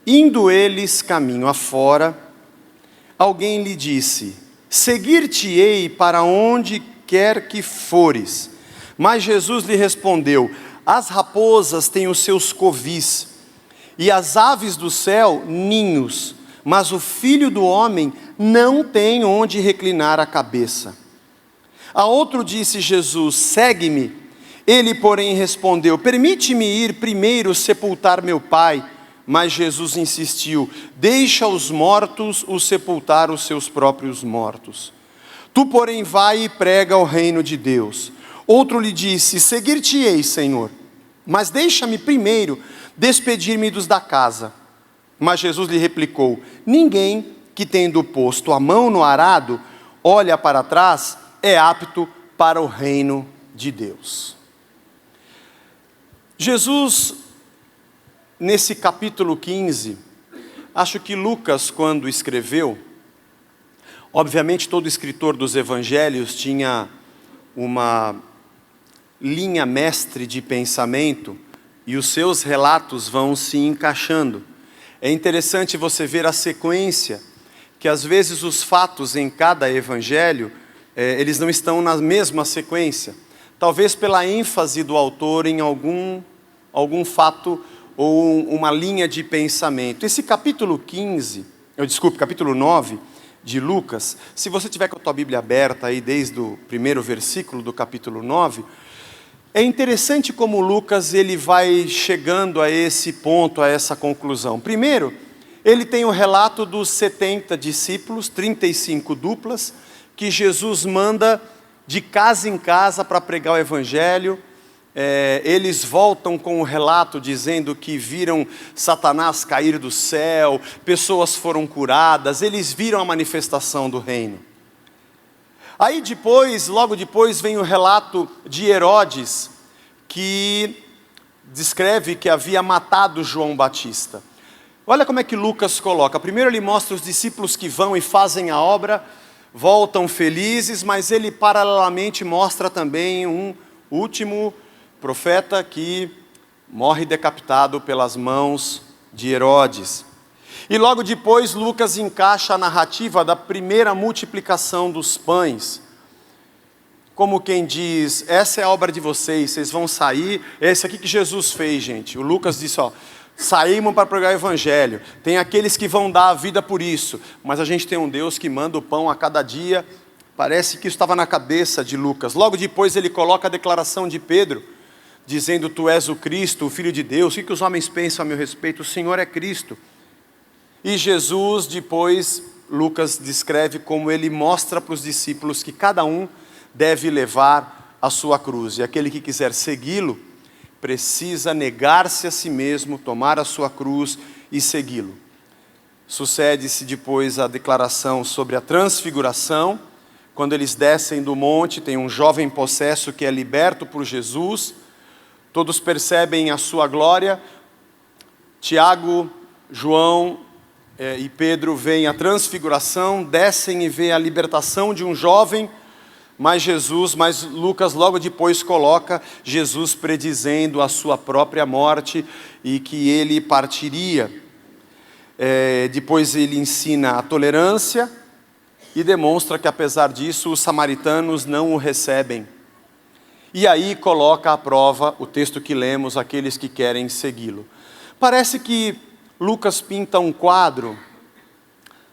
Indo eles caminho afora, alguém lhe disse: seguir-te-ei para onde quer que fores. Mas Jesus lhe respondeu: as raposas têm os seus covis, e as aves do céu ninhos, mas o Filho do homem não tem onde reclinar a cabeça. A outro disse Jesus: segue-me. Ele, porém, respondeu: permite-me ir primeiro sepultar meu pai. Mas Jesus insistiu: deixa os mortos os sepultar os seus próprios mortos. Tu, porém, vai e prega o reino de Deus. Outro lhe disse: seguir-te-ei, Senhor, mas deixa-me primeiro despedir-me dos da casa. Mas Jesus lhe replicou: ninguém que, tendo posto a mão no arado, olha para trás, é apto para o reino de Deus. Jesus, nesse capítulo 15, acho que Lucas, quando escreveu, obviamente todo escritor dos evangelhos tinha uma linha mestre de pensamento, e os seus relatos vão se encaixando. É interessante você ver a sequência, que às vezes os fatos em cada evangelho, eles não estão na mesma sequência. Talvez pela ênfase do autor em algum fato ou uma linha de pensamento. Esse capítulo 9 de Lucas, se você tiver com a tua Bíblia aberta aí desde o primeiro versículo do capítulo 9, é interessante como Lucas ele vai chegando a esse ponto, a essa conclusão. Primeiro, ele tem o relato dos 70 discípulos, 35 duplas, que Jesus manda de casa em casa para pregar o evangelho. Eles voltam com o relato dizendo que viram Satanás cair do céu, pessoas foram curadas, eles viram a manifestação do reino. Aí logo depois vem o relato de Herodes, que descreve que havia matado João Batista. Olha como é que Lucas coloca. Primeiro ele mostra os discípulos que vão e fazem a obra, voltam felizes, mas ele paralelamente mostra também um último profeta que morre decapitado pelas mãos de Herodes. E logo depois Lucas encaixa a narrativa da primeira multiplicação dos pães. Como quem diz: essa é a obra de vocês, vocês vão sair. Esse aqui que Jesus fez, gente. O Lucas disse: saímos para pregar o evangelho. Tem aqueles que vão dar a vida por isso, mas a gente tem um Deus que manda o pão a cada dia. Parece que isso estava na cabeça de Lucas. Logo depois ele coloca a declaração de Pedro, dizendo: tu és o Cristo, o Filho de Deus. O que os homens pensam a meu respeito? O Senhor é Cristo. E Jesus, depois, Lucas descreve como ele mostra para os discípulos que cada um deve levar a sua cruz. E aquele que quiser segui-lo, precisa negar-se a si mesmo, tomar a sua cruz e segui-lo. Sucede-se depois a declaração sobre a transfiguração. Quando eles descem do monte, tem um jovem possesso que é liberto por Jesus. Todos percebem a sua glória. Tiago, João e Pedro veem a transfiguração, descem e veem a libertação de um jovem. Mas Lucas logo depois coloca Jesus predizendo a sua própria morte e que ele partiria. Depois ele ensina a tolerância e demonstra que apesar disso os samaritanos não o recebem. E aí coloca à prova o texto que lemos, aqueles que querem segui-lo. Parece que Lucas pinta um quadro,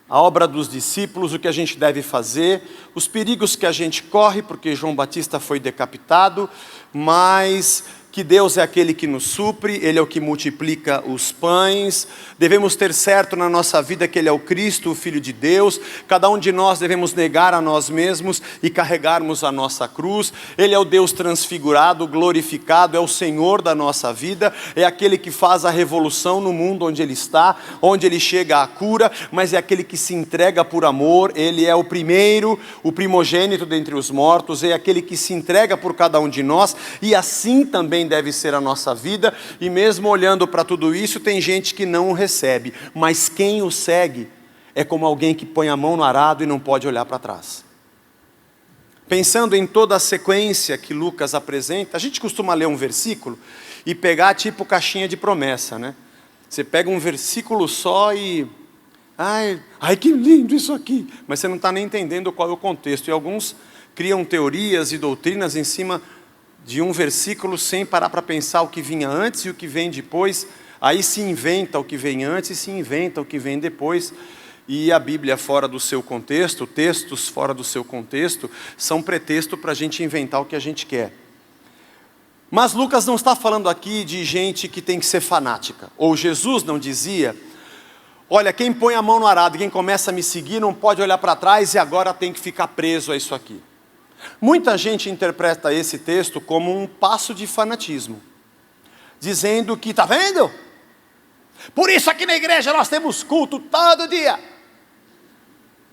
a obra dos discípulos, o que a gente deve fazer, os perigos que a gente corre, porque João Batista foi decapitado, mas que Deus é aquele que nos supre, Ele é o que multiplica os pães. Devemos ter certo na nossa vida que Ele é o Cristo, o Filho de Deus. Cada um de nós devemos negar a nós mesmos e carregarmos a nossa cruz. Ele é o Deus transfigurado, glorificado, é o Senhor da nossa vida, é aquele que faz a revolução no mundo onde Ele está, onde Ele chega à cura, mas é aquele que se entrega por amor. Ele é o primeiro, o primogênito dentre os mortos, é aquele que se entrega por cada um de nós, e assim também deve ser a nossa vida. E mesmo olhando para tudo isso, tem gente que não o recebe, mas quem o segue é como alguém que põe a mão no arado e não pode olhar para trás. Pensando em toda a sequência que Lucas apresenta, a gente costuma ler um versículo e pegar tipo caixinha de promessa, né? Você pega um versículo só e... Ai, que lindo isso aqui! Mas você não está nem entendendo qual é o contexto. E alguns criam teorias e doutrinas em cima de um versículo sem parar para pensar o que vinha antes e o que vem depois. Aí se inventa o que vem antes e se inventa o que vem depois. E a Bíblia fora do seu contexto, textos fora do seu contexto, são pretexto para a gente inventar o que a gente quer. Mas Lucas não está falando aqui de gente que tem que ser fanática. Ou Jesus não dizia, olha, quem põe a mão no arado, quem começa a me seguir, não pode olhar para trás e agora tem que ficar preso a isso aqui. Muita gente interpreta esse texto como um passo de fanatismo, dizendo que, tá vendo? Por isso aqui na igreja nós temos culto todo dia.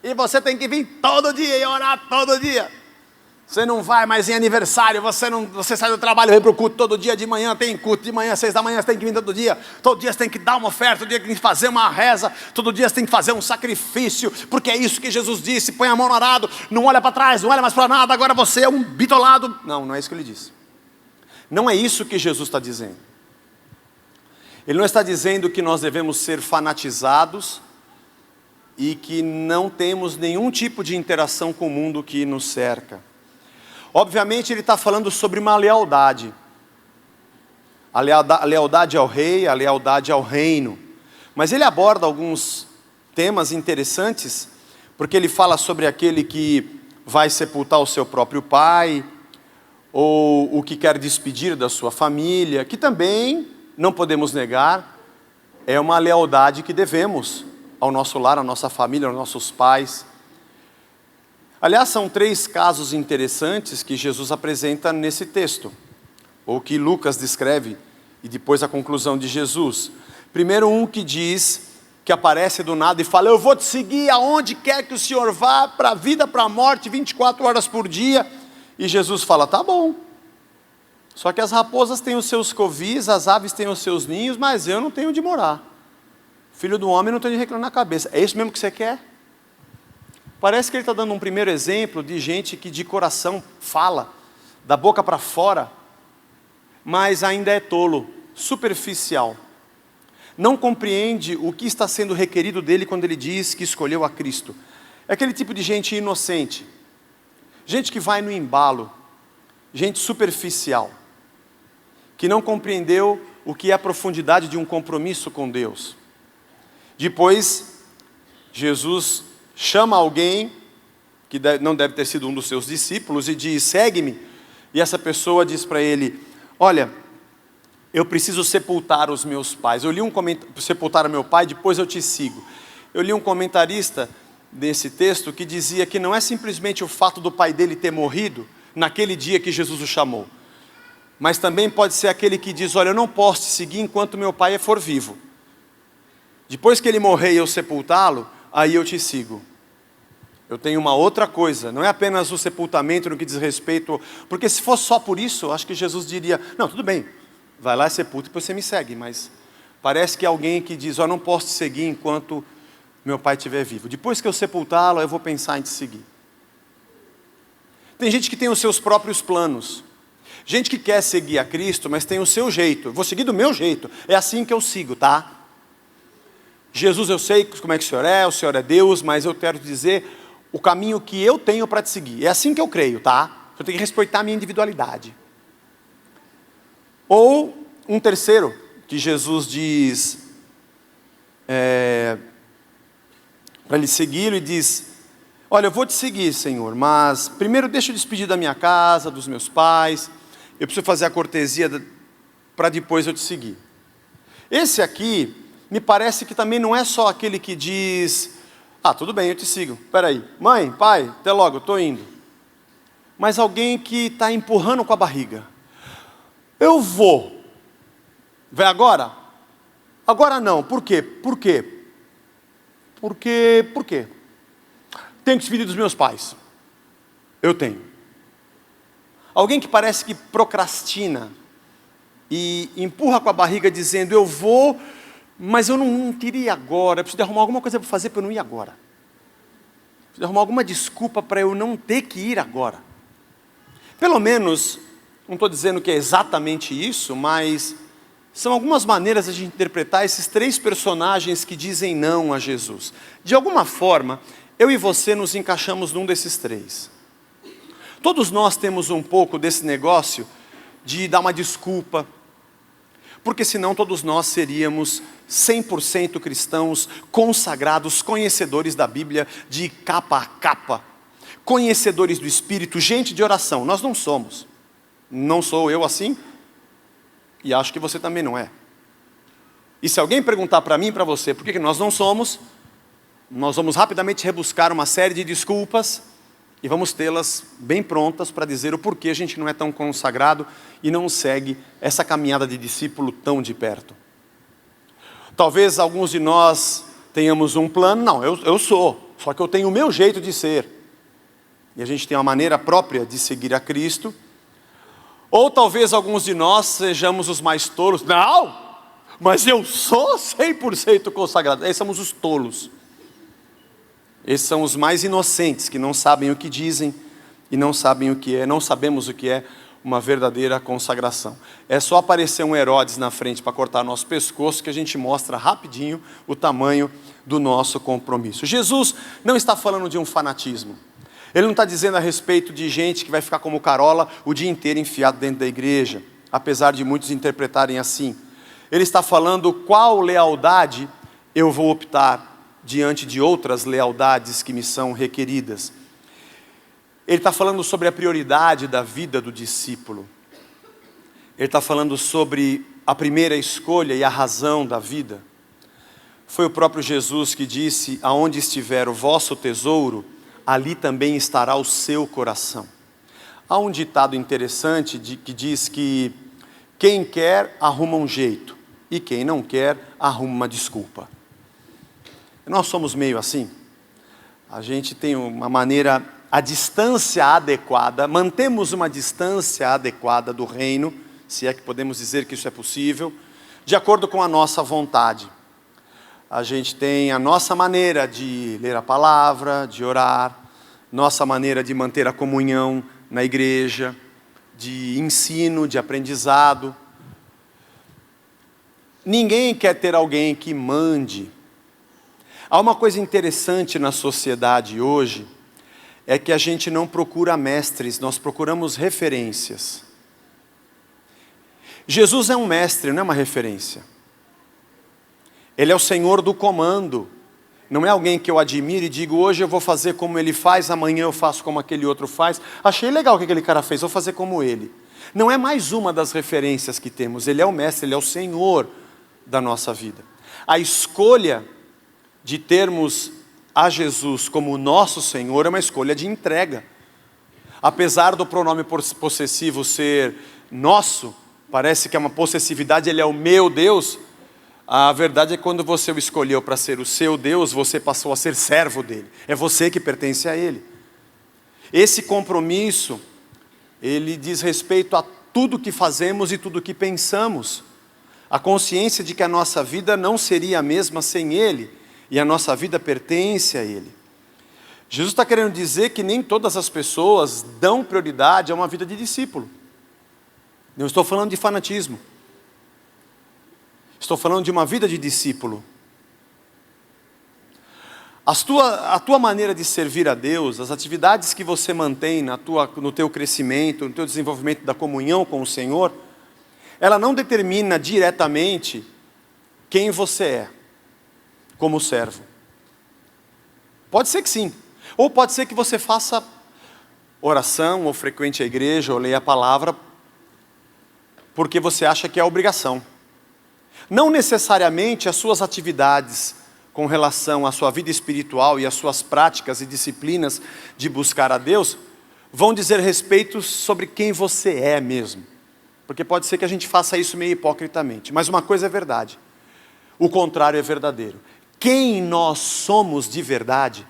E você tem que vir todo dia e orar todo dia. Você não vai mais em aniversário, você sai do trabalho e vem para o culto todo dia de manhã, tem culto de manhã, 6 da manhã, você tem que vir todo dia você tem que dar uma oferta, todo dia tem que fazer uma reza, todo dia você tem que fazer um sacrifício, porque é isso que Jesus disse, põe a mão no arado, não olha para trás, não olha mais para nada, agora você é um bitolado. Não, não é isso que ele disse. Não é isso que Jesus está dizendo. Ele não está dizendo que nós devemos ser fanatizados e que não temos nenhum tipo de interação com o mundo que nos cerca. Obviamente ele está falando sobre uma lealdade. A lealdade ao rei, a lealdade ao reino. Mas ele aborda alguns temas interessantes, porque ele fala sobre aquele que vai sepultar o seu próprio pai, ou o que quer despedir da sua família, que também, não podemos negar, é uma lealdade que devemos ao nosso lar, à nossa família, aos nossos pais. Aliás, são 3 casos interessantes que Jesus apresenta nesse texto, ou que Lucas descreve, e depois a conclusão de Jesus. Primeiro, um que diz, que aparece do nada e fala, eu vou te seguir aonde quer que o Senhor vá, para a vida, para a morte, 24 horas por dia. E Jesus fala, tá bom. Só que as raposas têm os seus covis, as aves têm os seus ninhos, mas eu não tenho onde morar. Filho do homem não tem de reclinar na cabeça. É isso mesmo que você quer? Parece que ele está dando um primeiro exemplo de gente que de coração fala, da boca para fora, mas ainda é tolo, superficial. Não compreende o que está sendo requerido dele quando ele diz que escolheu a Cristo. É aquele tipo de gente inocente, gente que vai no embalo, gente superficial, que não compreendeu o que é a profundidade de um compromisso com Deus. Depois, Jesus chama alguém, que não deve ter sido um dos seus discípulos, e diz, segue-me. E essa pessoa diz para ele, olha, eu preciso sepultar os meus pais. Eu li sepultar o meu pai, depois eu te sigo. Eu li um comentarista desse texto que dizia que não é simplesmente o fato do pai dele ter morrido naquele dia que Jesus o chamou, mas também pode ser aquele que diz, olha, eu não posso te seguir enquanto meu pai for vivo. Depois que ele morrer e eu sepultá-lo, aí eu te sigo. Eu tenho uma outra coisa, não é apenas o sepultamento no que diz respeito, porque se fosse só por isso, acho que Jesus diria, não, tudo bem, vai lá e sepulta e depois você me segue, mas parece que é alguém que diz, eu não posso te seguir enquanto meu pai estiver vivo. Depois que eu sepultá-lo, eu vou pensar em te seguir. Tem gente que tem os seus próprios planos, gente que quer seguir a Cristo, mas tem o seu jeito, eu vou seguir do meu jeito, é assim que eu sigo, tá? Jesus, eu sei como é que o Senhor é Deus, mas eu quero te dizer o caminho que eu tenho para te seguir. É assim que eu creio, tá? Eu tenho que respeitar a minha individualidade. Ou um terceiro, que Jesus diz, para ele segui-lo e diz, olha, eu vou te seguir, Senhor, mas primeiro deixa eu despedir da minha casa, dos meus pais, eu preciso fazer a cortesia para depois eu te seguir. Esse aqui, me parece que também não é só aquele que diz, tudo bem, eu te sigo, peraí, mãe, pai, até logo, eu estou indo. Mas alguém que está empurrando com a barriga. Eu vou. Vai agora? Agora não, por quê? Por quê? Por quê? Tenho que despedir dos meus pais. Eu tenho. Alguém que parece que procrastina e empurra com a barriga dizendo, eu vou, mas eu não queria ir agora, eu preciso arrumar alguma coisa para fazer para eu não ir agora. Preciso arrumar alguma desculpa para eu não ter que ir agora. Pelo menos, não estou dizendo que é exatamente isso, mas São algumas maneiras de interpretar esses três personagens que dizem não a Jesus. De alguma forma, eu e você nos encaixamos num desses três. Todos nós temos um pouco desse negócio de dar uma desculpa, porque senão todos nós seríamos 100% cristãos, consagrados, conhecedores da Bíblia de capa a capa, conhecedores do Espírito, gente de oração. Nós não somos. Não sou eu assim, e acho que você também não é. E se alguém perguntar para mim e para você por que nós não somos, nós vamos rapidamente rebuscar uma série de desculpas e vamos tê-las bem prontas para dizer o porquê a gente não é tão consagrado e não segue essa caminhada de discípulo tão de perto. Talvez alguns de nós tenhamos um plano, não, eu sou, só que eu tenho o meu jeito de ser. E a gente tem uma maneira própria de seguir a Cristo. Ou talvez alguns de nós sejamos os mais tolos. Não, mas eu sou 100% consagrado. Esses somos os tolos. Esses são os mais inocentes, que não sabem o que dizem e não sabem o que é, não sabemos o que é uma verdadeira consagração. É só aparecer um Herodes na frente para cortar nosso pescoço que a gente mostra rapidinho o tamanho do nosso compromisso. Jesus não está falando de um fanatismo. Ele não está dizendo a respeito de gente que vai ficar como Carola o dia inteiro enfiado dentro da igreja, apesar de muitos interpretarem assim. Ele está falando qual lealdade eu vou optar diante de outras lealdades que me são requeridas. Ele está falando sobre a prioridade da vida do discípulo. Ele está falando sobre a primeira escolha e a razão da vida. Foi o próprio Jesus que disse: aonde estiver o vosso tesouro, ali também estará o seu coração. Há um ditado interessante que diz que quem quer arruma um jeito e quem não quer arruma uma desculpa. Nós somos meio assim. A gente tem uma maneira, a distância adequada, mantemos uma distância adequada do reino, se é que podemos dizer que isso é possível, de acordo com a nossa vontade. A gente tem a nossa maneira de ler a palavra, de orar, nossa maneira de manter a comunhão na igreja, de ensino, de aprendizado. Ninguém quer ter alguém que mande. Há uma coisa interessante na sociedade hoje, é que a gente não procura mestres, nós procuramos referências. Jesus é um mestre, não é uma referência. Ele é o Senhor do comando. Não é alguém que eu admiro e digo, hoje eu vou fazer como ele faz, amanhã eu faço como aquele outro faz. Achei legal o que aquele cara fez, vou fazer como ele. Não é mais uma das referências que temos. Ele é o mestre, ele é o Senhor da nossa vida. A escolha de termos a Jesus como nosso Senhor é uma escolha de entrega. Apesar do pronome possessivo ser nosso, parece que é uma possessividade, ele é o meu Deus. A verdade é que quando você o escolheu para ser o seu Deus, você passou a ser servo dele. É você que pertence a ele. Esse compromisso, ele diz respeito a tudo que fazemos e tudo que pensamos. A consciência de que a nossa vida não seria a mesma sem ele. E a nossa vida pertence a ele. Jesus está querendo dizer que nem todas as pessoas dão prioridade a uma vida de discípulo. Não estou falando de fanatismo. Estou falando de uma vida de discípulo. A tua maneira de servir a Deus, as atividades que você mantém no teu crescimento, no teu desenvolvimento da comunhão com o Senhor, ela não determina diretamente quem você é, como servo. Pode ser que sim. Ou pode ser que você faça oração, ou frequente a igreja, ou leia a palavra, porque você acha que é obrigação. Não necessariamente as suas atividades com relação à sua vida espiritual e às suas práticas e disciplinas de buscar a Deus vão dizer respeito sobre quem você é mesmo. Porque pode ser que a gente faça isso meio hipocritamente. Mas uma coisa é verdade. O contrário é verdadeiro. Quem nós somos de verdade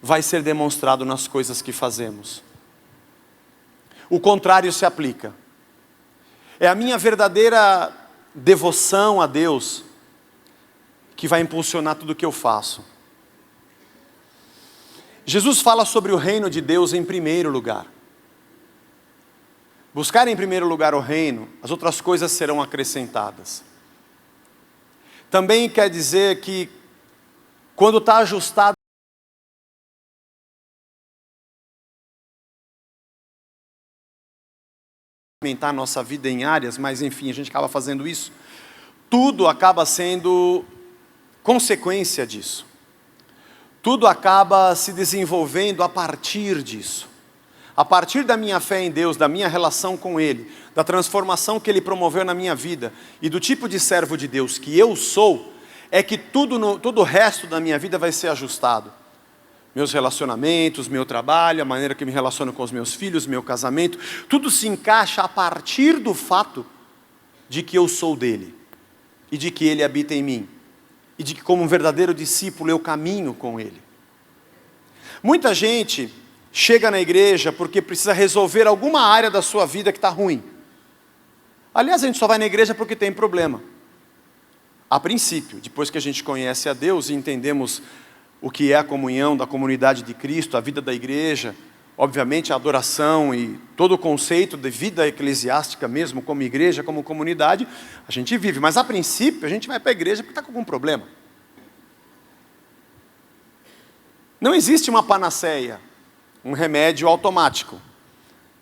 vai ser demonstrado nas coisas que fazemos. O contrário se aplica. É a minha verdadeira devoção a Deus que vai impulsionar tudo o que eu faço. Jesus fala sobre o reino de Deus em primeiro lugar. buscar em primeiro lugar o reino, as outras coisas serão acrescentadas. Também quer dizer que quando está ajustado, aumentar a nossa vida em áreas, mas enfim, a gente acaba fazendo isso, tudo acaba sendo consequência disso. Tudo acaba se desenvolvendo a partir disso. A partir da minha fé em Deus, da minha relação com Ele, da transformação que Ele promoveu na minha vida e do tipo de servo de Deus que eu sou, é que todo o resto da minha vida vai ser ajustado. Meus relacionamentos, meu trabalho, a maneira que eu me relaciono com os meus filhos, meu casamento, tudo se encaixa a partir do fato de que eu sou dele e de que Ele habita em mim e de que como um verdadeiro discípulo eu caminho com Ele. Muita gente chega na igreja porque precisa resolver alguma área da sua vida que está ruim. Aliás, a gente só vai na igreja porque tem problema. A princípio, depois que a gente conhece a Deus e entendemos o que é a comunhão da comunidade de Cristo, a vida da igreja, obviamente a adoração e todo o conceito de vida eclesiástica mesmo, como igreja, como comunidade, a gente vive. Mas a princípio, a gente vai para a igreja porque está com algum problema. Não existe uma panaceia, um remédio automático.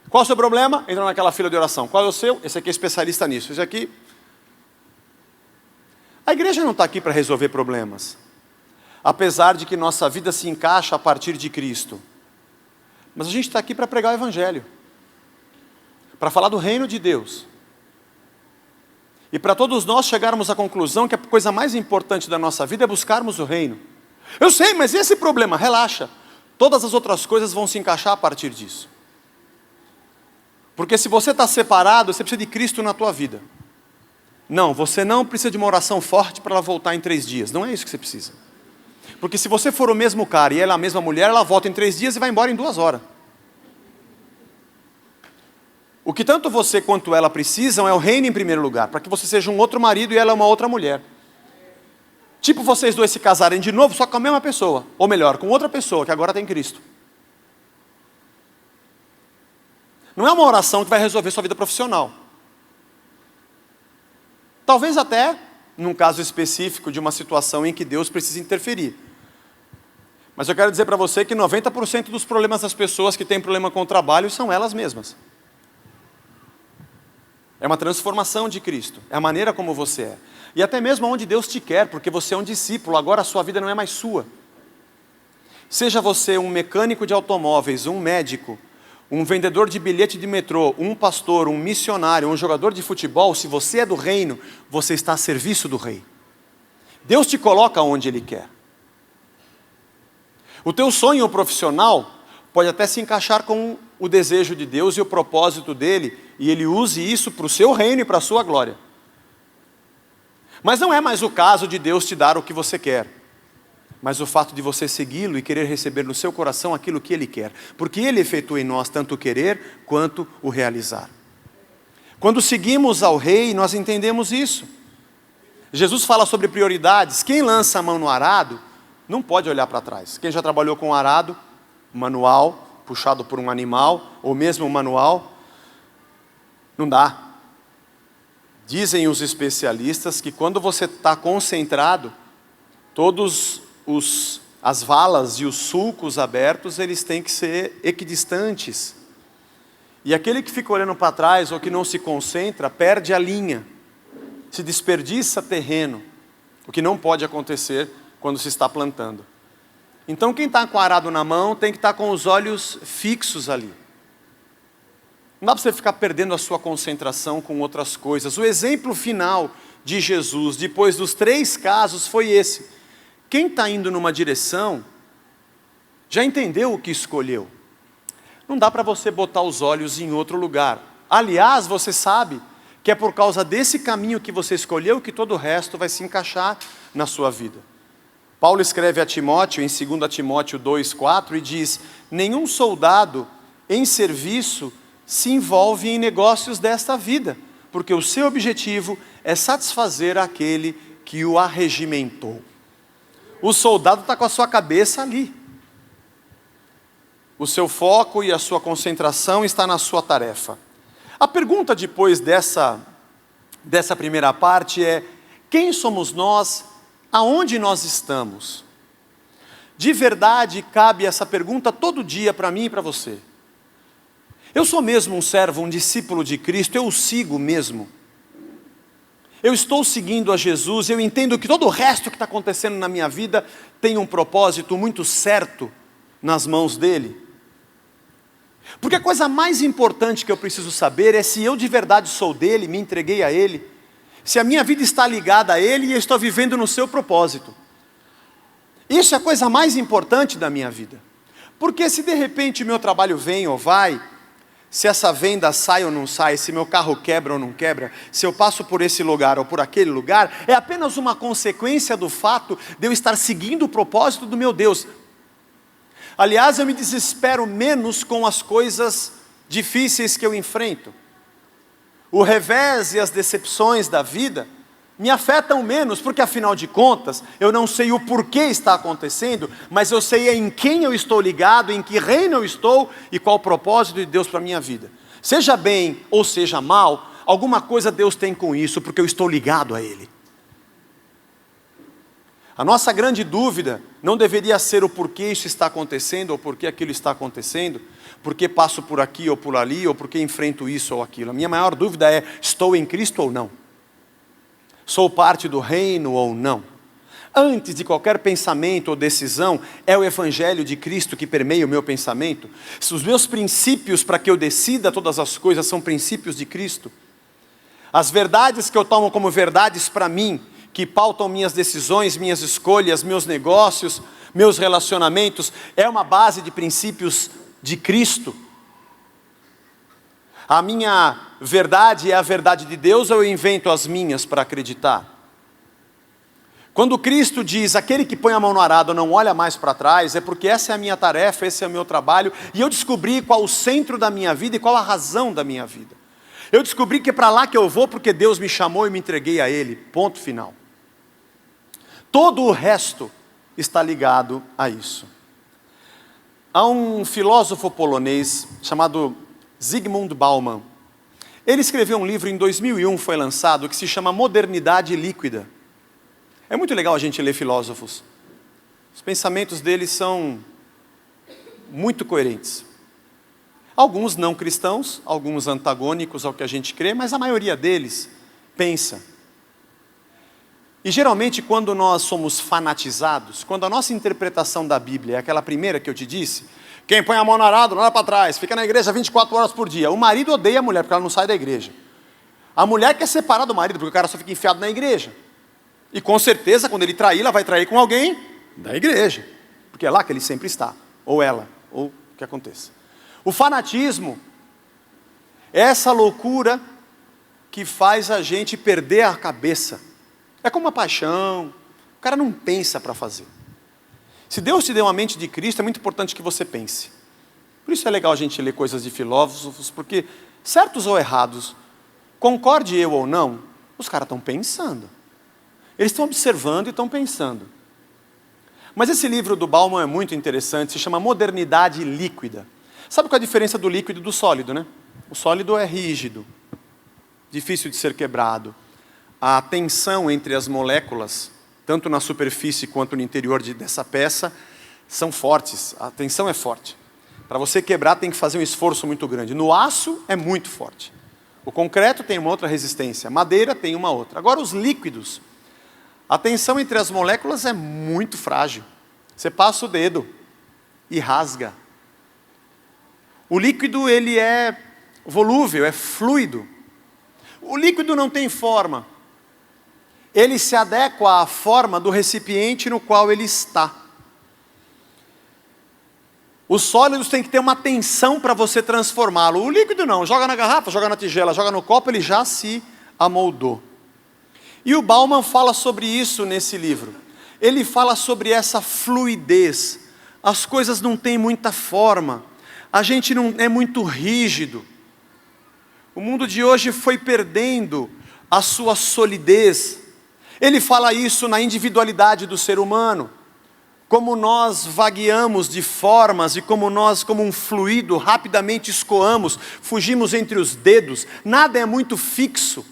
Qual é o seu problema? Entra naquela fila de oração. Qual é o seu? Esse aqui é especialista nisso. Esse aqui... A igreja não está aqui para resolver problemas. Apesar de que nossa vida se encaixa a partir de Cristo. Mas a gente está aqui para pregar o Evangelho. Para falar do reino de Deus. E para todos nós chegarmos à conclusão que a coisa mais importante da nossa vida é buscarmos o reino. Eu sei, mas esse problema, relaxa. Todas as outras coisas vão se encaixar a partir disso. Porque se você está separado, você precisa de Cristo na tua vida. Não, você não precisa de uma oração forte para ela voltar em 3 dias. Não é isso que você precisa. Porque se você for o mesmo cara e ela é a mesma mulher, ela volta em 3 dias e vai embora em 2 horas. O que tanto você quanto ela precisam é o reino em primeiro lugar, para que você seja um outro marido e ela uma outra mulher. Tipo vocês dois se casarem de novo, só com a mesma pessoa. Ou melhor, com outra pessoa, que agora tem Cristo. Não é uma oração que vai resolver sua vida profissional. Talvez até, num caso específico de uma situação em que Deus precisa interferir. Mas eu quero dizer para você que 90% dos problemas das pessoas que têm problema com o trabalho são elas mesmas. É uma transformação de Cristo, é a maneira como você é. E até mesmo onde Deus te quer, porque você é um discípulo, agora a sua vida não é mais sua. Seja você um mecânico de automóveis, um médico, um vendedor de bilhete de metrô, um pastor, um missionário, um jogador de futebol, se você é do reino, você está a serviço do rei. Deus te coloca onde Ele quer. O teu sonho profissional pode até se encaixar com o desejo de Deus e o propósito dEle, e Ele use isso para o seu reino e para a sua glória. Mas não é mais o caso de Deus te dar o que você quer, mas o fato de você segui-lo e querer receber no seu coração aquilo que Ele quer, porque Ele efetua em nós tanto o querer quanto o realizar. Quando seguimos ao Rei, nós entendemos isso. Jesus fala sobre prioridades. Quem lança a mão no arado, não pode olhar para trás. Quem já trabalhou com arado, manual, puxado por um animal, ou mesmo manual, não dá. Dizem os especialistas que quando você está concentrado, todos as valas e os sulcos abertos, eles têm que ser equidistantes. E aquele que fica olhando para trás ou que não se concentra, perde a linha, se desperdiça terreno, o que não pode acontecer quando se está plantando. Então quem está com o arado na mão tem que estar com os olhos fixos ali. Não dá para você ficar perdendo a sua concentração com outras coisas. O exemplo final de Jesus, depois dos 3 casos, foi esse. Quem está indo numa direção, já entendeu o que escolheu. Não dá para você botar os olhos em outro lugar. Aliás, você sabe que é por causa desse caminho que você escolheu que todo o resto vai se encaixar na sua vida. Paulo escreve a Timóteo, em 2 Timóteo 2,4, e diz: nenhum soldado em serviço se envolve em negócios desta vida, porque o seu objetivo é satisfazer aquele que o arregimentou. O soldado está com a sua cabeça ali. O seu foco e a sua concentração está na sua tarefa. A pergunta depois dessa primeira parte é: quem somos nós? Aonde nós estamos? De verdade, cabe essa pergunta todo dia para mim e para você. Eu sou mesmo um servo, um discípulo de Cristo? Eu o sigo mesmo? Eu estou seguindo a Jesus? Eu entendo que todo o resto que está acontecendo na minha vida tem um propósito muito certo nas mãos dele? Porque a coisa mais importante que eu preciso saber é se eu de verdade sou dele, me entreguei a ele, se a minha vida está ligada a ele e eu estou vivendo no seu propósito. Isso é a coisa mais importante da minha vida. Porque se de repente meu trabalho vem ou vai, se essa venda sai ou não sai, se meu carro quebra ou não quebra, se eu passo por esse lugar ou por aquele lugar, é apenas uma consequência do fato de eu estar seguindo o propósito do meu Deus. Aliás, eu me desespero menos com as coisas difíceis que eu enfrento. O revés e as decepções da vida me afetam menos, porque afinal de contas, eu não sei o porquê está acontecendo, mas eu sei em quem eu estou ligado, em que reino eu estou e qual o propósito de Deus para a minha vida. Seja bem ou seja mal, alguma coisa Deus tem com isso, porque eu estou ligado a Ele. A nossa grande dúvida não deveria ser o porquê isso está acontecendo, ou porquê aquilo está acontecendo, porque passo por aqui ou por ali, ou porque enfrento isso ou aquilo. A minha maior dúvida é: estou em Cristo ou não? Sou parte do reino ou não? Antes de qualquer pensamento ou decisão, é o Evangelho de Cristo que permeia o meu pensamento? Se os meus princípios para que eu decida todas as coisas são princípios de Cristo, as verdades que eu tomo como verdades para mim, que pautam minhas decisões, minhas escolhas, meus negócios, meus relacionamentos, é uma base de princípios de Cristo? A minha verdade é a verdade de Deus ou eu invento as minhas para acreditar? Quando Cristo diz: aquele que põe a mão no arado não olha mais para trás, é porque essa é a minha tarefa, esse é o meu trabalho, e eu descobri qual o centro da minha vida e qual a razão da minha vida. Eu descobri que é para lá que eu vou porque Deus me chamou e me entreguei a Ele, ponto final. Todo o resto está ligado a isso. Há um filósofo polonês chamado Zygmunt Bauman. Ele escreveu um livro em 2001, foi lançado, que se chama Modernidade Líquida. É muito legal a gente ler filósofos. Os pensamentos deles são muito coerentes. Alguns não cristãos, alguns antagônicos ao que a gente crê, mas a maioria deles pensa. E geralmente quando nós somos fanatizados, quando a nossa interpretação da Bíblia é aquela primeira que eu te disse: quem põe a mão no arado não olha para trás, fica na igreja 24 horas por dia. O marido odeia a mulher porque ela não sai da igreja. A mulher quer separar do marido porque o cara só fica enfiado na igreja. E com certeza quando ele trair, ela vai trair com alguém da igreja, porque é lá que ele sempre está, ou ela, ou o que aconteça. O fanatismo é essa loucura que faz a gente perder a cabeça. É como uma paixão, o cara não pensa para fazer. Se Deus te deu uma mente de Cristo, é muito importante que você pense. Por isso é legal a gente ler coisas de filósofos, porque certos ou errados, concorde eu ou não, os caras estão pensando. Eles estão observando e estão pensando. Mas esse livro do Bauman é muito interessante, se chama Modernidade Líquida. Sabe qual é a diferença do líquido e do sólido, né? O sólido é rígido, difícil de ser quebrado. A tensão entre as moléculas, tanto na superfície quanto no interior dessa peça, são fortes, a tensão é forte. Para você quebrar tem que fazer um esforço muito grande. No aço é muito forte. O concreto tem uma outra resistência, a madeira tem uma outra. Agora os líquidos, a tensão entre as moléculas é muito frágil. Você passa o dedo e rasga. O líquido ele é volúvel, é fluido. O líquido não tem forma. Ele se adequa à forma do recipiente no qual ele está. Os sólidos têm que ter uma tensão para você transformá-lo. O líquido não, joga na garrafa, joga na tigela, joga no copo, ele já se amoldou. E o Bauman fala sobre isso nesse livro. Ele fala sobre essa fluidez. As coisas não têm muita forma. A gente não é muito rígido. O mundo de hoje foi perdendo a sua solidez. Ele fala isso na individualidade do ser humano. como nós vagueamos de formas e como nós, como um fluido, rapidamente escoamos, fugimos entre os dedos, nada é muito fixo.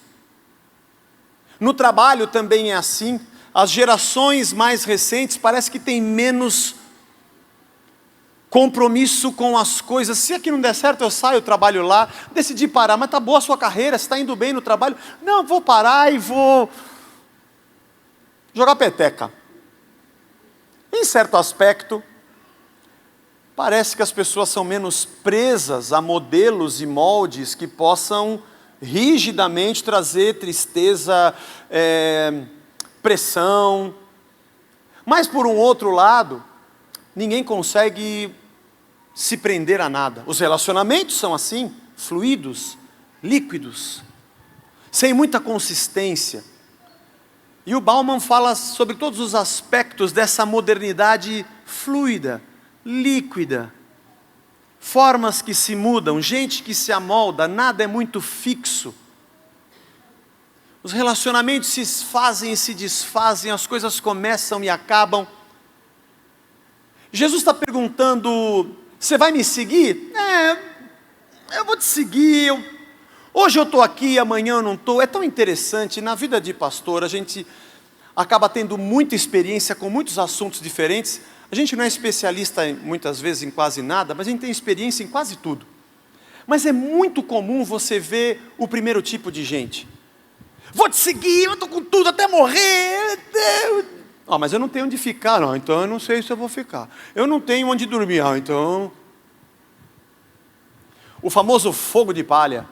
No trabalho também é assim, as gerações mais recentes parece que têm menos compromisso com as coisas. Se aqui não der certo, eu saio, eu trabalho lá, decidi parar, mas está boa a sua carreira, você está indo bem no trabalho? Não, vou parar e vou jogar peteca. Em certo aspecto, parece que as pessoas são menos presas a modelos e moldes que possam rigidamente trazer tristeza, pressão. Mas por um outro lado, ninguém consegue se prender a nada. Os relacionamentos são assim, fluidos, líquidos, sem muita consistência. E o Bauman fala sobre todos os aspectos dessa modernidade fluida, líquida. Formas que se mudam, gente que se amolda, nada é muito fixo. Os relacionamentos se fazem e se desfazem, as coisas começam e acabam. Jesus está perguntando, você vai me seguir? Eu vou te seguir, hoje eu estou aqui, amanhã eu não estou. É tão interessante, na vida de pastor, a gente acaba tendo muita experiência com muitos assuntos diferentes. A gente não é especialista muitas vezes em quase nada, mas a gente tem experiência em quase tudo. Mas é muito comum você ver o primeiro tipo de gente. Vou te seguir, eu estou com tudo até morrer. Mas eu não tenho onde ficar, não, então eu não sei se eu vou ficar. Eu não tenho onde dormir, então... O famoso fogo de palha.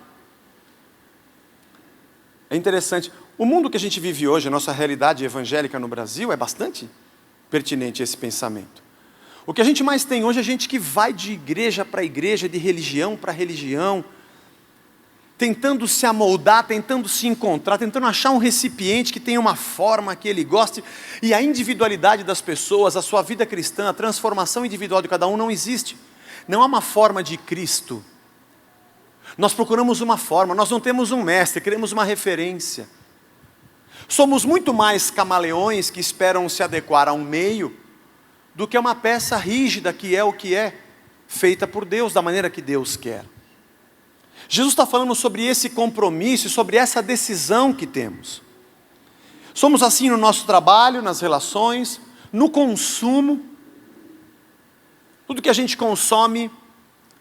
É interessante. O mundo que a gente vive hoje, a nossa realidade evangélica no Brasil, é bastante pertinente esse pensamento. O que a gente mais tem hoje é gente que vai de igreja para igreja, de religião para religião, tentando se amoldar, tentando se encontrar, tentando achar um recipiente que tenha uma forma que ele goste, e a individualidade das pessoas, a sua vida cristã, a transformação individual de cada um não existe. Não há uma forma de Cristo. Nós procuramos uma forma, nós não temos um mestre, queremos uma referência. Somos muito mais camaleões que esperam se adequar a um meio, do que uma peça rígida que é o que é, feita por Deus, da maneira que Deus quer. Jesus está falando sobre esse compromisso, sobre essa decisão que temos. Somos assim no nosso trabalho, nas relações, no consumo. Tudo que a gente consome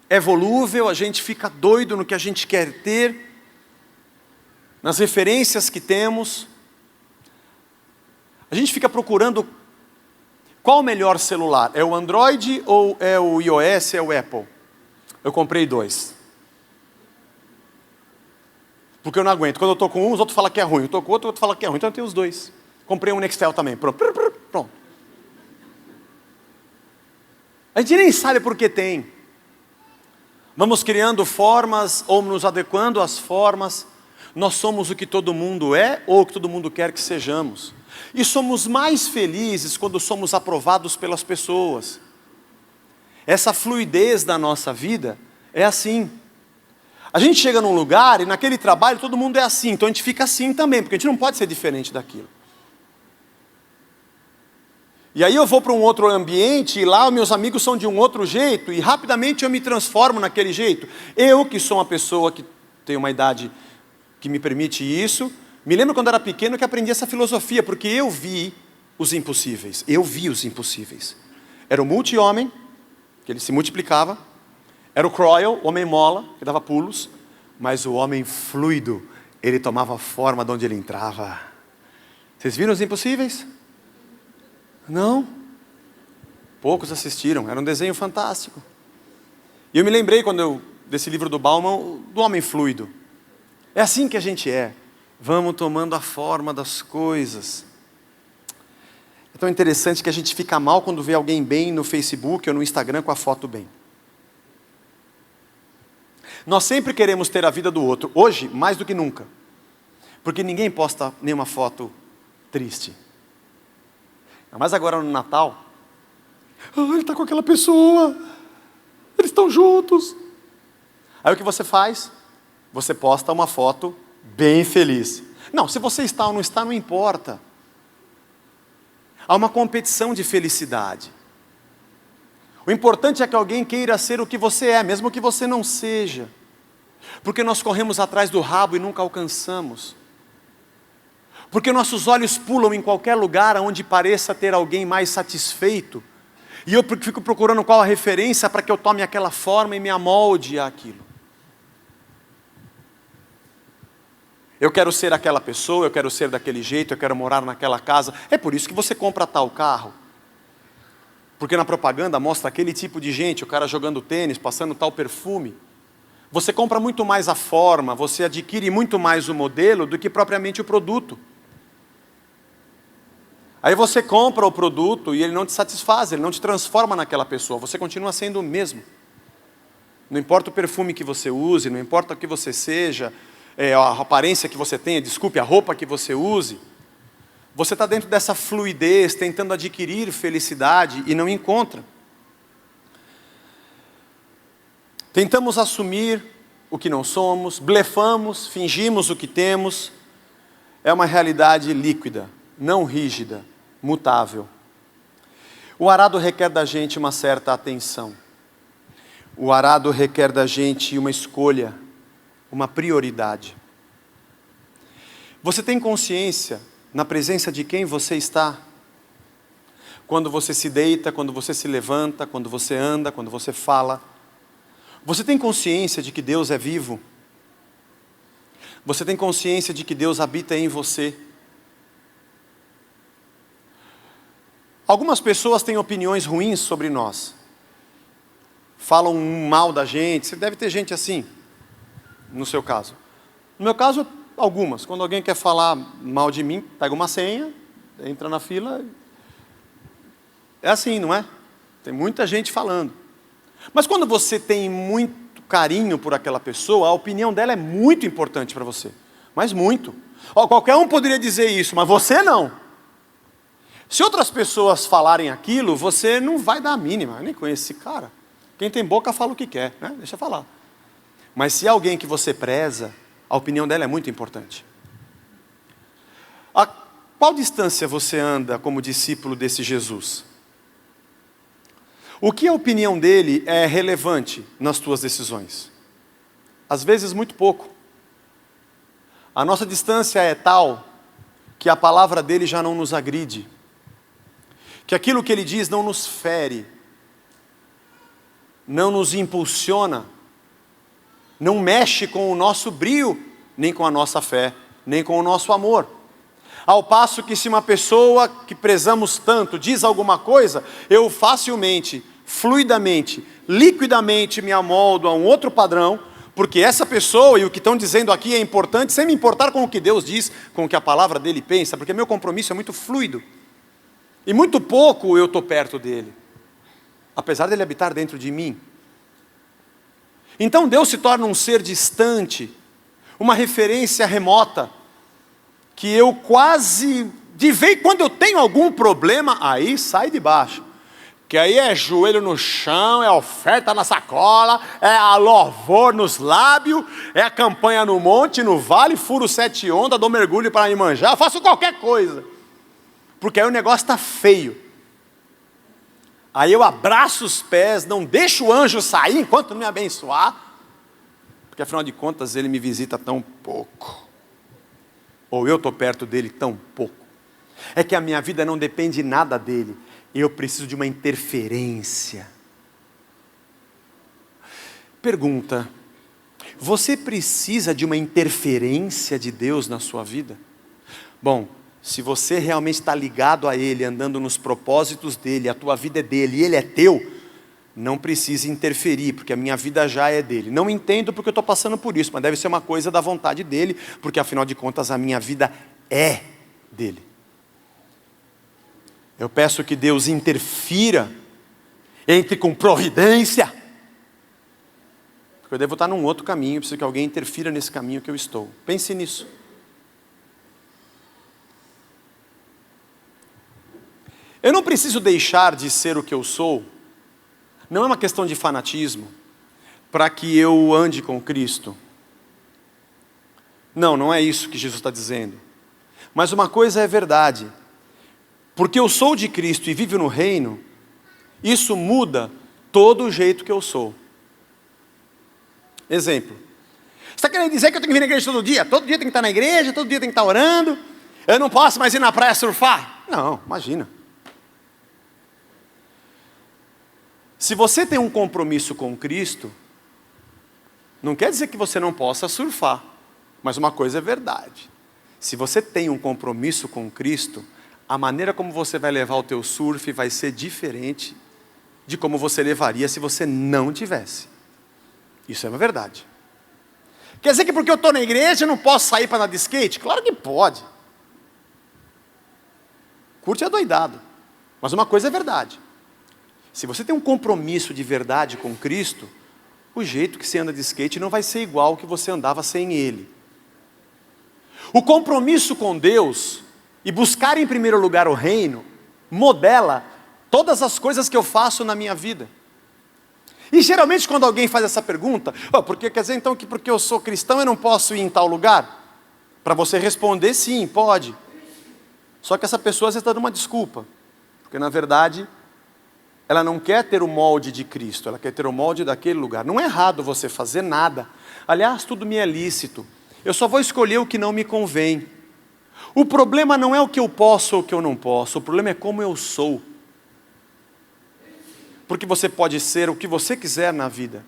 é volúvel, a gente fica doido no que a gente quer ter, nas referências que temos. A gente fica procurando qual o melhor celular, é o Android ou é o iOS, é o Apple? Eu comprei 2. Porque eu não aguento. Quando eu estou com um, os outros falam que é ruim. Eu estou com outro fala que é ruim. Então eu tenho os 2. Comprei um Nextel também. Pronto. A gente nem sabe por que tem. Vamos criando formas ou nos adequando às formas. Nós somos o que todo mundo é ou o que todo mundo quer que sejamos. E somos mais felizes quando somos aprovados pelas pessoas. Essa fluidez da nossa vida é assim. A gente chega num lugar e naquele trabalho todo mundo é assim, então a gente fica assim também, porque a gente não pode ser diferente daquilo. E aí eu vou para um outro ambiente e lá os meus amigos são de um outro jeito e rapidamente eu me transformo naquele jeito. Eu que sou uma pessoa que tem uma idade que me permite isso, me lembro quando era pequeno que aprendi essa filosofia, porque eu vi os impossíveis. Era o multi-homem, que ele se multiplicava. Era o Croyle, o homem mola, que dava pulos. Mas o homem fluido, ele tomava forma de onde ele entrava. Vocês viram os impossíveis? Não? Poucos assistiram, era um desenho fantástico. E eu me lembrei desse livro do Bauman, do homem fluido. É assim que a gente é. Vamos tomando a forma das coisas. É tão interessante que a gente fica mal quando vê alguém bem no Facebook ou no Instagram com a foto bem. Nós sempre queremos ter a vida do outro, hoje mais do que nunca. Porque ninguém posta nenhuma foto triste. Mas agora no Natal, ele está com aquela pessoa, eles estão juntos. Aí o que você faz? Você posta uma foto bem feliz. Não, se você está ou não está, não importa. Há uma competição de felicidade. O importante é que alguém queira ser o que você é, mesmo que você não seja. Porque nós corremos atrás do rabo e nunca alcançamos. Porque nossos olhos pulam em qualquer lugar onde pareça ter alguém mais satisfeito. E eu fico procurando qual a referência para que eu tome aquela forma e me amolde àquilo. Eu quero ser aquela pessoa, eu quero ser daquele jeito, eu quero morar naquela casa. É por isso que você compra tal carro. Porque na propaganda mostra aquele tipo de gente, o cara jogando tênis, passando tal perfume. Você compra muito mais a forma, você adquire muito mais o modelo do que propriamente o produto. Aí você compra o produto e ele não te satisfaz, ele não te transforma naquela pessoa, você continua sendo o mesmo. Não importa o perfume que você use, não importa o que você seja, a aparência que você tenha, desculpe, a roupa que você use. Você está dentro dessa fluidez, tentando adquirir felicidade e não encontra. Tentamos assumir o que não somos, blefamos, fingimos o que temos. É uma realidade líquida, não rígida, mutável. O arado requer da gente uma certa atenção. O arado requer da gente uma escolha, uma prioridade. Você tem consciência na presença de quem você está? Quando você se deita, quando você se levanta, quando você anda, quando você fala. Você tem consciência de que Deus é vivo? Você tem consciência de que Deus habita em você? Algumas pessoas têm opiniões ruins sobre nós. Falam mal da gente. Você deve ter gente assim, no seu caso. No meu caso, algumas. Quando alguém quer falar mal de mim, pega uma senha, entra na fila. É assim, não é? Tem muita gente falando. Mas quando você tem muito carinho por aquela pessoa, a opinião dela é muito importante para você. Mas muito. Qualquer um poderia dizer isso, mas você não. Se outras pessoas falarem aquilo, você não vai dar a mínima. Eu nem conheço esse cara. Quem tem boca fala o que quer, né? Deixa eu falar. Mas se é alguém que você preza, a opinião dela é muito importante. A qual distância você anda como discípulo desse Jesus? O que a opinião dele é relevante nas tuas decisões? Às vezes muito pouco. A nossa distância é tal que a palavra dele já não nos agride. Que aquilo que ele diz não nos fere. Não nos impulsiona. Não mexe com o nosso brio, nem com a nossa fé, nem com o nosso amor. Ao passo que se uma pessoa que prezamos tanto diz alguma coisa, eu facilmente, fluidamente, liquidamente me amoldo a um outro padrão, porque essa pessoa e o que estão dizendo aqui é importante, sem me importar com o que Deus diz, com o que a palavra dele pensa, porque meu compromisso é muito fluido. E muito pouco eu estou perto dele, apesar dele habitar dentro de mim. Então Deus se torna um ser distante, uma referência remota, que eu quase, de vez quando eu tenho algum problema, aí sai de baixo. Que aí é joelho no chão, é oferta na sacola, é a louvor nos lábios, é a campanha no monte, no vale, furo 7 ondas, dou mergulho para me manjar, faço qualquer coisa. Porque aí o negócio está feio. Aí eu abraço os pés, não deixo o anjo sair enquanto não me abençoar, porque afinal de contas ele me visita tão pouco. Ou eu estou perto dele tão pouco. É que a minha vida não depende nada dele. Eu preciso de uma interferência. Pergunta: você precisa de uma interferência de Deus na sua vida? Bom, se você realmente está ligado a Ele, andando nos propósitos dEle, a tua vida é dEle e Ele é teu, não precisa interferir, porque a minha vida já é dEle. Não entendo porque eu estou passando por isso, mas deve ser uma coisa da vontade dEle, porque afinal de contas a minha vida é dEle. Eu peço que Deus interfira, entre com providência, porque eu devo estar num outro caminho, preciso que alguém interfira nesse caminho que eu estou. Pense nisso. Eu não preciso deixar de ser o que eu sou, não é uma questão de fanatismo, para que eu ande com Cristo. Não, não é isso que Jesus está dizendo. Mas uma coisa é verdade, porque eu sou de Cristo e vivo no reino, isso muda todo o jeito que eu sou. Exemplo. Você está querendo dizer que eu tenho que vir na igreja todo dia? Todo dia tem que estar na igreja, todo dia tem que estar orando? Eu não posso mais ir na praia surfar? Não, imagina. Se você tem um compromisso com Cristo, não quer dizer que você não possa surfar. Mas uma coisa é verdade. Se você tem um compromisso com Cristo, a maneira como você vai levar o teu surf vai ser diferente de como você levaria se você não tivesse. Isso é uma verdade. Quer dizer que porque eu estou na igreja eu não posso sair para andar de skate? Claro que pode. Curte é doidado. Mas uma coisa é verdade. Se você tem um compromisso de verdade com Cristo, o jeito que você anda de skate não vai ser igual ao que você andava sem Ele. O compromisso com Deus e buscar em primeiro lugar o reino modela todas as coisas que eu faço na minha vida. E geralmente quando alguém faz essa pergunta, porque quer dizer então que porque eu sou cristão eu não posso ir em tal lugar? Para você responder sim, pode. Só que essa pessoa está dando uma desculpa, porque na verdade ela não quer ter o molde de Cristo, ela quer ter o molde daquele lugar. Não é errado você fazer nada. Aliás, tudo me é lícito. Eu só vou escolher o que não me convém. O problema não é o que eu posso ou o que eu não posso, o problema é como eu sou. Porque você pode ser o que você quiser na vida,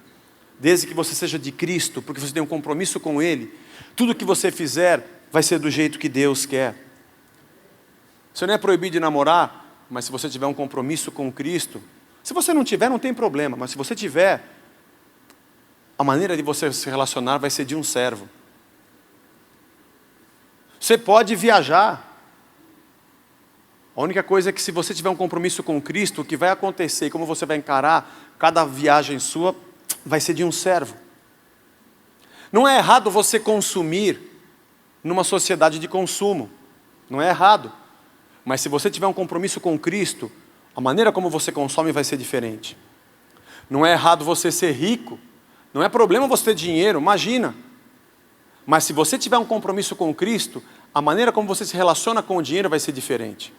desde que você seja de Cristo, porque você tem um compromisso com Ele. Tudo que você fizer vai ser do jeito que Deus quer. Você não é proibido de namorar, mas se você tiver um compromisso com Cristo, se você não tiver, não tem problema, mas se você tiver, a maneira de você se relacionar vai ser de um servo. Você pode viajar. A única coisa é que se você tiver um compromisso com Cristo, o que vai acontecer e como você vai encarar cada viagem sua, vai ser de um servo. Não é errado você consumir numa sociedade de consumo. Não é errado. Mas se você tiver um compromisso com Cristo, a maneira como você consome vai ser diferente. Não é errado você ser rico. Não é problema você ter dinheiro, imagina. Mas se você tiver um compromisso com Cristo, a maneira como você se relaciona com o dinheiro vai ser diferente.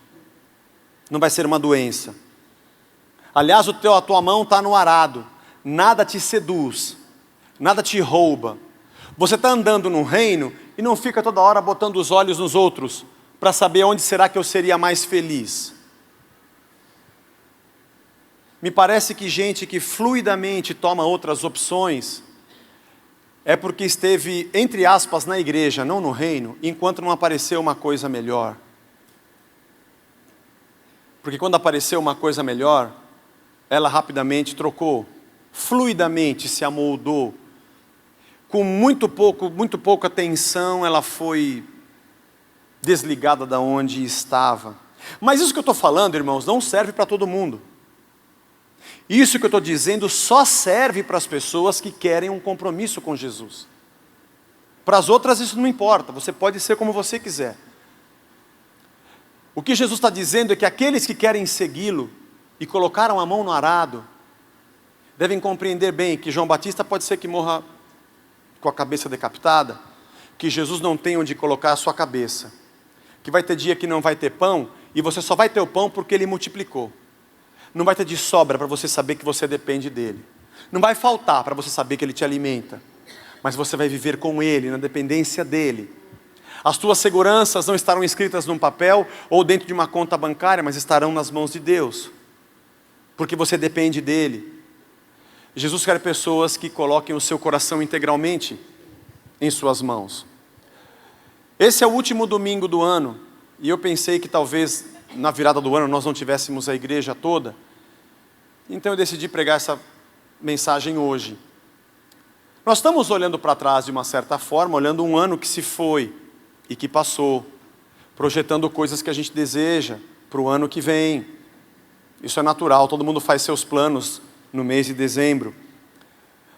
Não vai ser uma doença. Aliás, a tua mão está no arado. Nada te seduz. Nada te rouba. Você está andando no reino e não fica toda hora botando os olhos nos outros para saber onde será que eu seria mais feliz. Me parece que gente que fluidamente toma outras opções é porque esteve, entre aspas, na igreja, não no reino, enquanto não apareceu uma coisa melhor. Porque quando apareceu uma coisa melhor, ela rapidamente trocou, fluidamente se amoldou. Com muito pouca atenção, ela foi desligada da onde estava. Mas isso que eu estou falando, irmãos, não serve para todo mundo. Isso que eu estou dizendo só serve para as pessoas que querem um compromisso com Jesus. Para as outras isso não importa, você pode ser como você quiser. O que Jesus está dizendo é que aqueles que querem segui-lo e colocaram a mão no arado, devem compreender bem que João Batista pode ser que morra com a cabeça decapitada, que Jesus não tem onde colocar a sua cabeça, que vai ter dia que não vai ter pão, e você só vai ter o pão porque Ele multiplicou. Não vai ter de sobra para você saber que você depende dEle. Não vai faltar para você saber que Ele te alimenta. Mas você vai viver com Ele, na dependência dEle. As tuas seguranças não estarão escritas num papel ou dentro de uma conta bancária, mas estarão nas mãos de Deus. Porque você depende dEle. Jesus quer pessoas que coloquem o seu coração integralmente em suas mãos. Esse é o último domingo do ano. E eu pensei que talvez na virada do ano nós não tivéssemos a igreja toda. Então eu decidi pregar essa mensagem hoje. Nós estamos olhando para trás de uma certa forma, olhando um ano que se foi e que passou, projetando coisas que a gente deseja para o ano que vem. Isso é natural, todo mundo faz seus planos no mês de dezembro.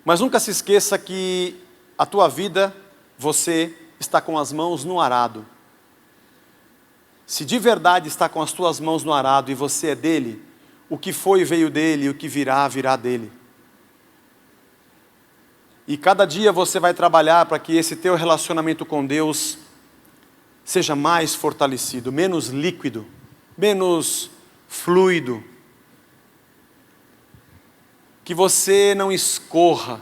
Mas nunca se esqueça que a tua vida, você está com as mãos no arado. Se de verdade está com as tuas mãos no arado e você é dele, o que foi veio dele e o que virá, virá dele. E cada dia você vai trabalhar para que esse teu relacionamento com Deus seja mais fortalecido, menos líquido, menos fluido. que você não escorra.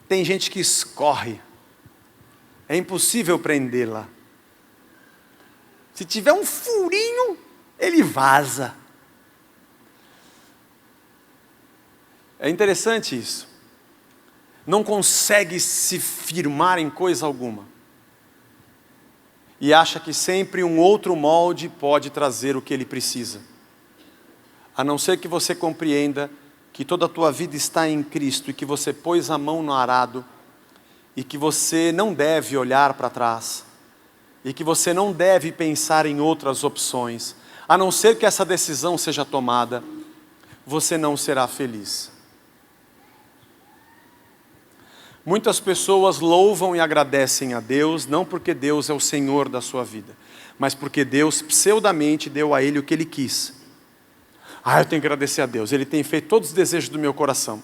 Tem gente que escorre, é impossível prendê-la. Se tiver um furinho, ele vaza. É interessante isso. Não consegue se firmar em coisa alguma. E acha que sempre um outro molde pode trazer o que ele precisa. A não ser que você compreenda que toda a tua vida está em Cristo e que você pôs a mão no arado e que você não deve olhar para trás e que você não deve pensar em outras opções. A não ser que essa decisão seja tomada, você não será feliz. Muitas pessoas louvam e agradecem a Deus, não porque Deus é o Senhor da sua vida, mas porque Deus pseudamente deu a ele o que ele quis. Eu tenho que agradecer a Deus, Ele tem feito todos os desejos do meu coração.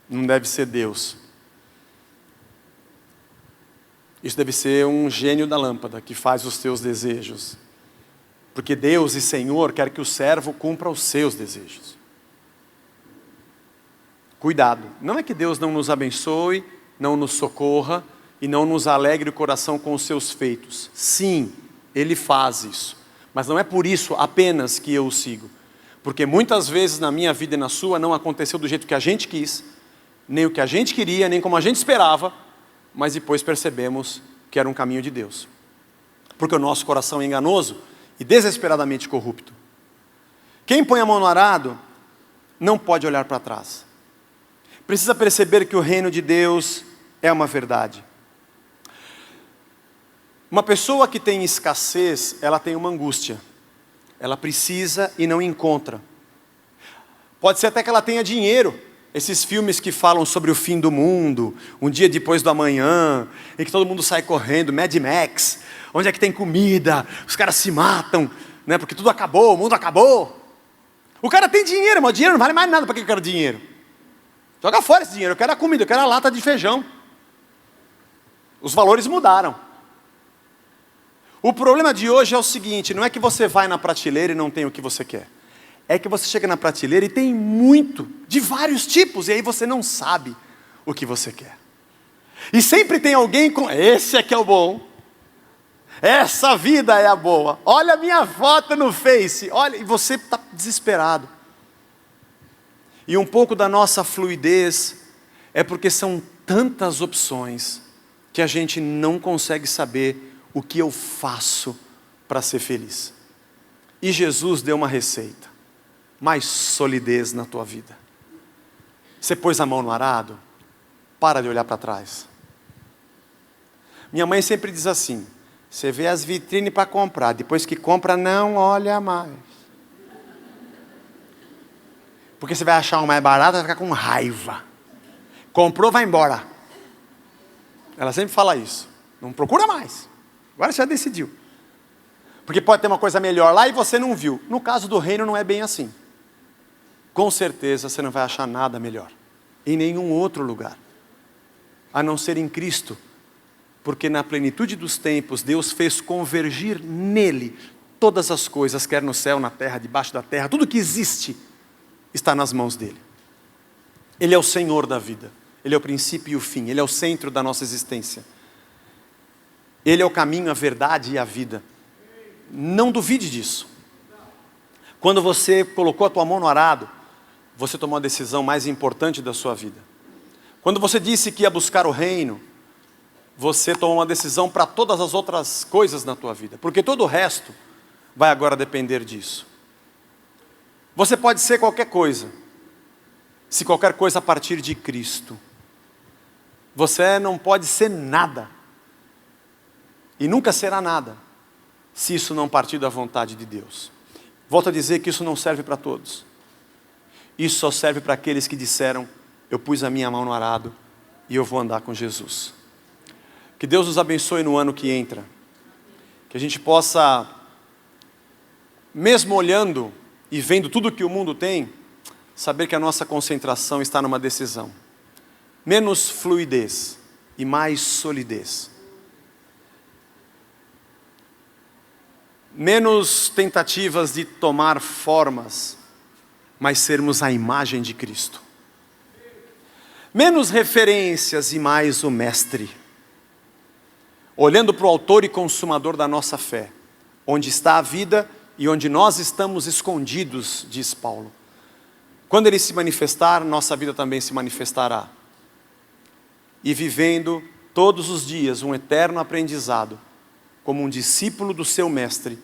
Não deve ser Deus. Isso deve ser um gênio da lâmpada que faz os teus desejos. Porque Deus e Senhor quer que o servo cumpra os seus desejos. Cuidado, não é que Deus não nos abençoe, não nos socorra e não nos alegre o coração com os seus feitos. Sim, Ele faz isso, mas não é por isso apenas que eu o sigo. Porque muitas vezes na minha vida e na sua não aconteceu do jeito que a gente quis, nem o que a gente queria, nem como a gente esperava, mas depois percebemos que era um caminho de Deus. Porque o nosso coração é enganoso e desesperadamente corrupto. Quem põe a mão no arado não pode olhar para trás. Precisa perceber que o reino de Deus é uma verdade. Uma pessoa que tem escassez, ela tem uma angústia. Ela precisa e não encontra. Pode ser até que ela tenha dinheiro. Esses filmes que falam sobre o fim do mundo, um dia depois do amanhã, em que todo mundo sai correndo, Mad Max, onde é que tem comida, os caras se matam, né, porque tudo acabou, o mundo acabou. O cara tem dinheiro, mas o dinheiro não vale mais nada. Para que eu quero dinheiro? Joga fora esse dinheiro, eu quero a comida, eu quero a lata de feijão. Os valores mudaram. O problema de hoje é o seguinte, não é que você vai na prateleira e não tem o que você quer. É que você chega na prateleira e tem muito, de vários tipos, e aí você não sabe o que você quer. E sempre tem alguém com, esse aqui é o bom, essa vida é a boa, olha a minha foto no Face, olha, e você está desesperado. E um pouco da nossa fluidez é porque são tantas opções que a gente não consegue saber o que eu faço para ser feliz. E Jesus deu uma receita. Mais solidez na tua vida. Você pôs a mão no arado? Para de olhar para trás. Minha mãe sempre diz assim, você vê as vitrines para comprar, depois que compra não olha mais. Porque você vai achar uma mais barata, vai ficar com raiva. Comprou, vai embora. Ela sempre fala isso. Não procura mais. Agora você já decidiu. Porque pode ter uma coisa melhor lá e você não viu. No caso do reino não é bem assim. Com certeza você não vai achar nada melhor. Em nenhum outro lugar. A não ser em Cristo. Porque na plenitude dos tempos, Deus fez convergir nele todas as coisas, quer no céu, na terra, debaixo da terra, tudo que existe está nas mãos dele. Ele é o Senhor da vida. Ele é o princípio e o fim. Ele é o centro da nossa existência. Ele é o caminho, a verdade e a vida. Não duvide disso. Quando você colocou a tua mão no arado, você tomou a decisão mais importante da sua vida. Quando você disse que ia buscar o reino, você tomou uma decisão para todas as outras coisas na tua vida. Porque todo o resto vai agora depender disso. Você pode ser qualquer coisa, se qualquer coisa a partir de Cristo. Você não pode ser nada, e nunca será nada, se isso não partir da vontade de Deus. Volto a dizer que isso não serve para todos. Isso só serve para aqueles que disseram, eu pus a minha mão no arado, e eu vou andar com Jesus. Que Deus nos abençoe no ano que entra. Que a gente possa, mesmo olhando e vendo tudo que o mundo tem, saber que a nossa concentração está numa decisão. Menos fluidez e mais solidez. Menos tentativas de tomar formas mas sermos a imagem de Cristo. Menos referências e mais o Mestre. Olhando para o autor e consumador da nossa fé, onde está a vida e onde nós estamos escondidos, diz Paulo. Quando ele se manifestar, nossa vida também se manifestará. E vivendo todos os dias um eterno aprendizado, como um discípulo do seu Mestre,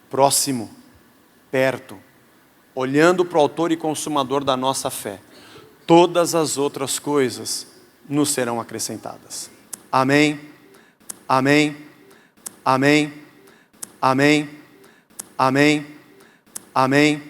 próximo, perto, olhando para o autor e consumador da nossa fé, todas as outras coisas nos serão acrescentadas. Amém, amém, amém, amém, amém, amém.